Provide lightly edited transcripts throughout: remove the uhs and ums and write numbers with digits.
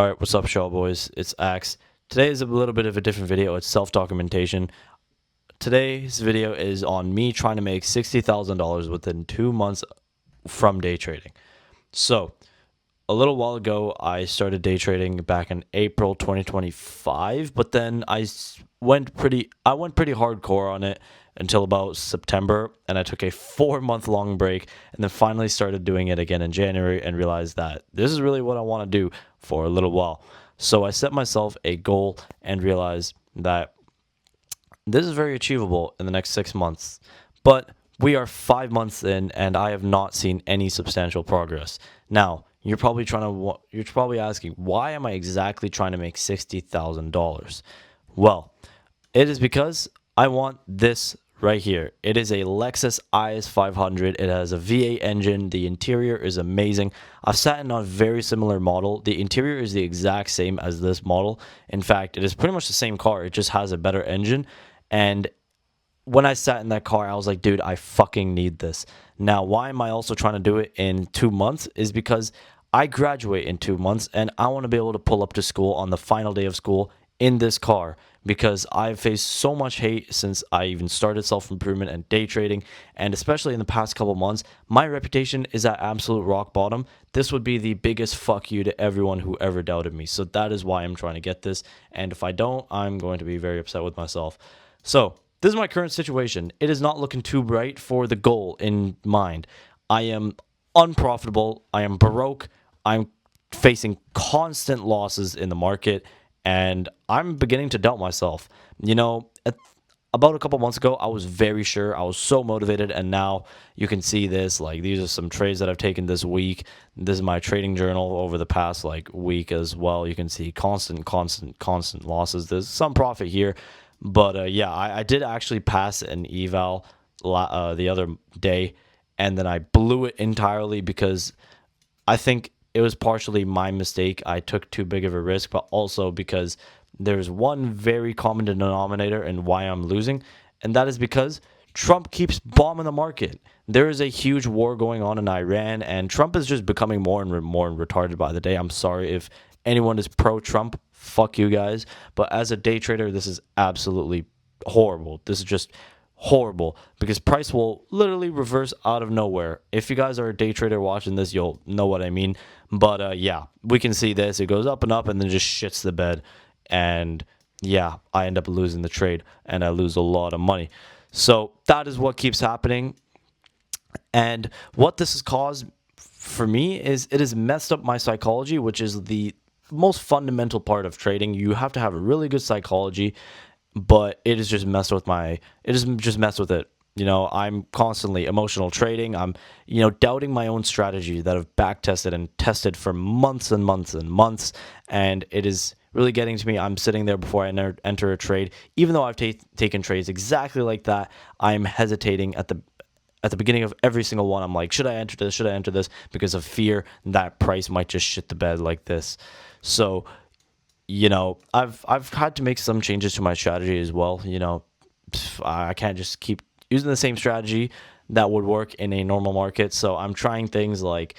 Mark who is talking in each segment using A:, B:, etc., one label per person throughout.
A: All right, what's up, Shaw Boys? It's Axe. Today is a little bit of a different video. It's self-documentation. Today's video is on me trying to make $60,000 within 2 months from day trading. So, a little while ago, I started day trading back in April 2025, but then I went pretty hardcore on it until about September, and I took a 4 month long break, and then finally started doing it again in January and realized that this is really what I want to do for a little while. So I set myself a goal and realized that this is very achievable in the next 6 months, but we are 5 months in, and I have not seen any substantial progress. Now, you're probably asking, why am I exactly trying to make $60,000? Well, it is because I want this right here. It is a Lexus IS 500. It has a V8 engine. The interior is amazing. I've sat in a very similar model. The interior is the exact same as this model. In fact, it is pretty much the same car. It just has a better engine. And when I sat in that car, I was like, dude, I fucking need this. Now, why am I also trying to do it in 2 months is because I graduate in 2 months and I want to be able to pull up to school on the final day of school in this car, because I've faced so much hate since I even started self-improvement and day trading, and especially in the past couple months, my reputation is at absolute rock bottom. This would be the biggest fuck you to everyone who ever doubted me. So that is why I'm trying to get this, and if I don't, I'm going to be very upset with myself. So this is my current situation. It is not looking too bright for the goal in mind. I am unprofitable. I am broke. I'm facing constant losses in the market, and I'm beginning to doubt myself. About a couple months ago, I was very sure. I was so motivated, and now you can see this. Like, these are some trades that I've taken this week. This is my trading journal over the past week as well. You can see constant losses. There's some profit here, but yeah, I did actually pass an eval the other day, and then I blew it entirely because I think it was partially my mistake. I took too big of a risk, but also because there's one very common denominator in why I'm losing, and that is because Trump keeps bombing the market. There is a huge war going on in Iran, and Trump is just becoming more and more retarded by the day. I'm sorry if anyone is pro-Trump. Fuck you guys. But as a day trader, this is absolutely horrible. This is just horrible because price will literally reverse out of nowhere. If you guys are a day trader watching this, you'll know what I mean. But yeah, we can see this. It goes up and then just shits the bed. And yeah, I end up losing the trade and I lose a lot of money. So that is what keeps happening. And what this has caused for me is it has messed up my psychology, which is the most fundamental part of trading. You have to have a really good psychology, but it has just messed with it. I'm constantly emotional trading. I'm, doubting my own strategy that I've back tested and tested for months and months and months. And it is really getting to me. I'm sitting there before I enter a trade. Even though I've taken trades exactly like that, I'm hesitating at the beginning of every single one. I'm like, should I enter this? Should I enter this? Because of fear that price might just shit the bed like this. So, I've had to make some changes to my strategy as well. I can't just keep using the same strategy that would work in a normal market. So I'm trying things like,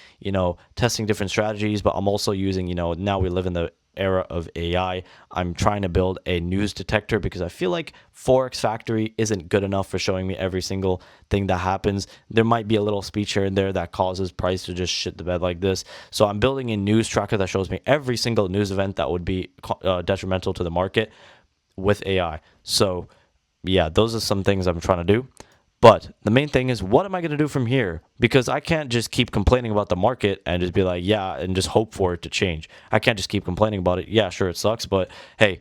A: testing different strategies, but I'm also using, now we live in the era of AI. I'm trying to build a news detector because I feel like Forex Factory isn't good enough for showing me every single thing that happens. There might be a little speech here and there that causes price to just shit the bed like this. So I'm building a news tracker that shows me every single news event that would be detrimental to the market with AI. So yeah, those are some things I'm trying to do. But the main thing is, what am I going to do from here? Because I can't just keep complaining about the market and just be like, yeah, and just hope for it to change. I can't just keep complaining about it. Yeah, sure, it sucks. But hey,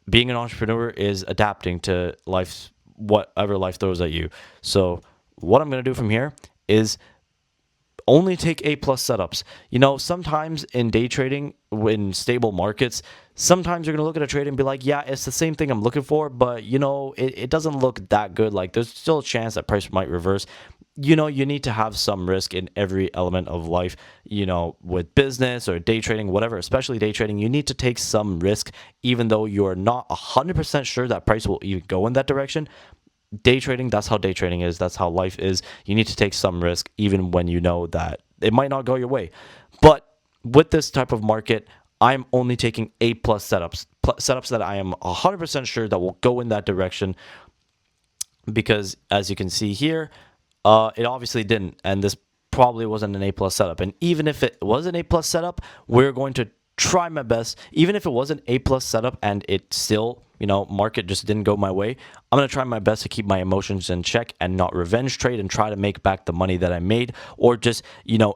A: being an entrepreneur is adapting to life, whatever life throws at you. So what I'm going to do from here is only take A+ setups. Sometimes in day trading, in stable markets, sometimes you're going to look at a trade and be like, yeah, it's the same thing I'm looking for, but, it doesn't look that good. Like, there's still a chance that price might reverse. You need to have some risk in every element of life, with business or day trading, whatever, especially day trading. You need to take some risk, even though you're not 100% sure that price will even go in that direction. Day trading, that's how day trading is. That's how life is. You need to take some risk, even when you know that it might not go your way. But with this type of market, I'm only taking A plus setups, setups that I am 100% sure that will go in that direction, because as you can see here, it obviously didn't, and this probably wasn't an A plus setup. And even if it was an A plus setup, we're going to try my best. Even if it was an A plus setup and it still, market just didn't go my way, I'm going to try my best to keep my emotions in check and not revenge trade and try to make back the money that I made, or just,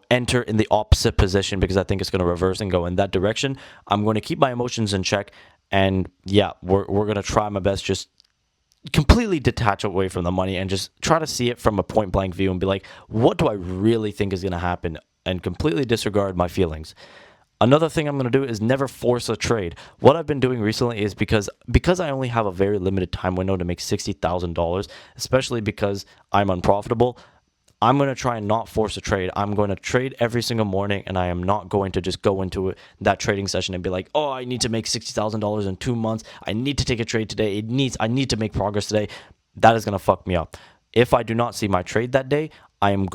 A: enter in the opposite position, because I think it's going to reverse and go in that direction. I'm going to keep my emotions in check, and yeah, we're going to try my best, just completely detach away from the money and just try to see it from a point blank view and be like, what do I really think is going to happen, and completely disregard my feelings. Another thing I'm going to do is never force a trade. What I've been doing recently is, because I only have a very limited time window to make $60,000, especially because I'm unprofitable, I'm going to try and not force a trade. I'm going to trade every single morning, and I am not going to just go into that trading session and be like, oh, I need to make $60,000 in 2 months. I need to take a trade today. I need to make progress today. That is going to fuck me up. If I do not see my trade that day, I'm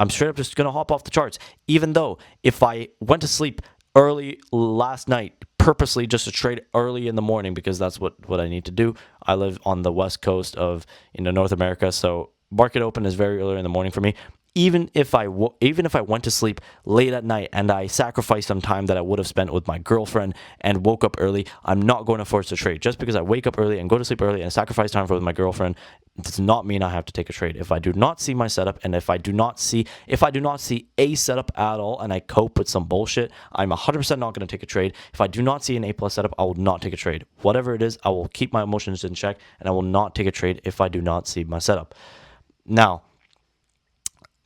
A: straight up just going to hop off the charts. Even though if I went to sleep early last night, purposely just to trade early in the morning, because that's what I need to do. I live on the west coast of North America, so market open is very early in the morning for me. Even if I went to sleep late at night and I sacrificed some time that I would have spent with my girlfriend and woke up early, I'm not going to force a trade. Just because I wake up early and go to sleep early and sacrifice time with my girlfriend does not mean I have to take a trade. If I do not see my setup, and if I do not see a setup at all, and I cope with some bullshit, I'm 100% not going to take a trade. If I do not see an A plus setup, I will not take a trade. Whatever it is, I will keep my emotions in check, and I will not take a trade if I do not see my setup. Now,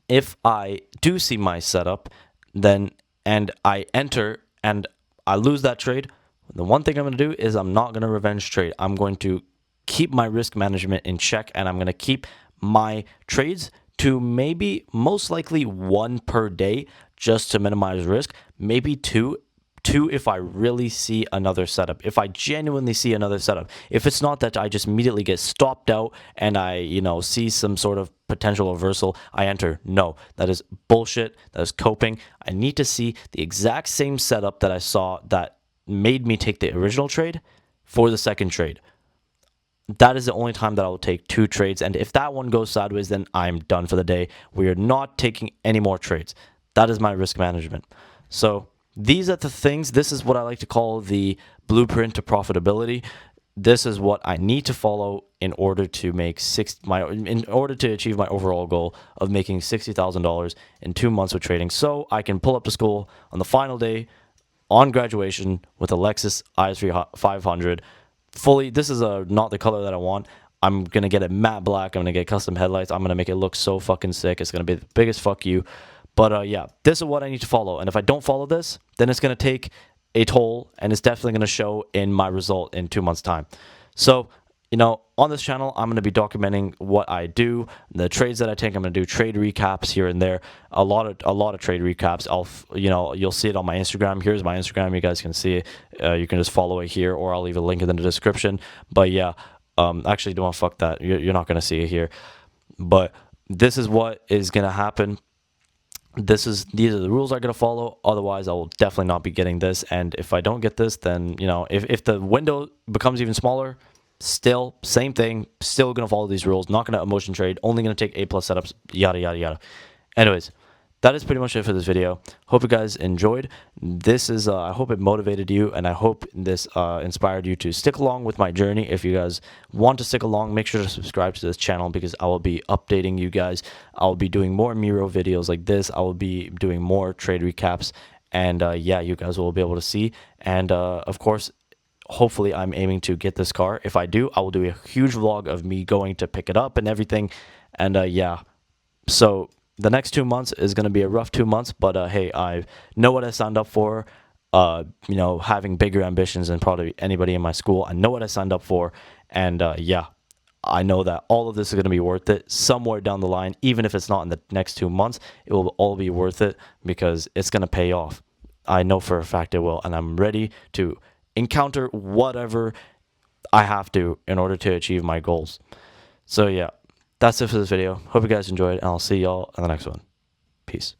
A: if I do see my setup, and I enter and I lose that trade, the one thing I'm going to do is I'm not going to revenge trade. I'm going to keep my risk management in check, and I'm going to keep my trades to maybe most likely 1 per day, just to minimize risk, maybe two if I really see another setup, if I genuinely see another setup. If it's not that I just immediately get stopped out and I see some sort of potential reversal, I enter. No, that is bullshit. That is coping. I need to see the exact same setup that I saw that made me take the original trade for the second trade. That is the only time that I will take 2 trades, and if that one goes sideways, then I'm done for the day. We are not taking any more trades. That is my risk management. So these are the things. This is what I like to call the blueprint to profitability. This is what I need to follow in order to achieve my overall goal of making $60,000 in 2 months of trading, so I can pull up to school on the final day on graduation with a Lexus IS500. Fully, this is not the color that I want. I'm going to get it matte black. I'm going to get custom headlights. I'm going to make it look so fucking sick. It's going to be the biggest fuck you. But yeah, this is what I need to follow. And if I don't follow this, then it's going to take a toll, and it's definitely going to show in my result in 2 months' time. So, on this channel, I'm going to be documenting what I do, the trades that I take. I'm going to do trade recaps here and there, a lot of trade recaps. You'll see it on my Instagram. Here's my Instagram. You guys can see it. You can just follow it here, or I'll leave a link in the description. But yeah, actually, don't fuck that. You're not going to see it here. But this is what is going to happen. These are the rules I'm going to follow. Otherwise, I will definitely not be getting this. And if I don't get this, then, if the window becomes even smaller, still, same thing, still going to follow these rules. Not going to emotion trade, only going to take A plus setups, yada, yada, yada. Anyways, that is pretty much it for this video. Hope you guys enjoyed. This is, I hope it motivated you, and I hope this inspired you to stick along with my journey. If you guys want to stick along, make sure to subscribe to this channel, because I will be updating you guys. I'll be doing more Miro videos like this. I will be doing more trade recaps, and yeah, you guys will be able to see. And of course, hopefully I'm aiming to get this car. If I do, I will do a huge vlog of me going to pick it up and everything. And yeah, so the next 2 months is going to be a rough 2 months, but hey, I know what I signed up for. Having bigger ambitions than probably anybody in my school. I know what I signed up for, and yeah, I know that all of this is going to be worth it somewhere down the line. Even if it's not in the next 2 months, it will all be worth it, because it's going to pay off. I know for a fact it will, and I'm ready to encounter whatever I have to in order to achieve my goals. So yeah, that's it for this video. Hope you guys enjoyed, and I'll see y'all in the next one. Peace.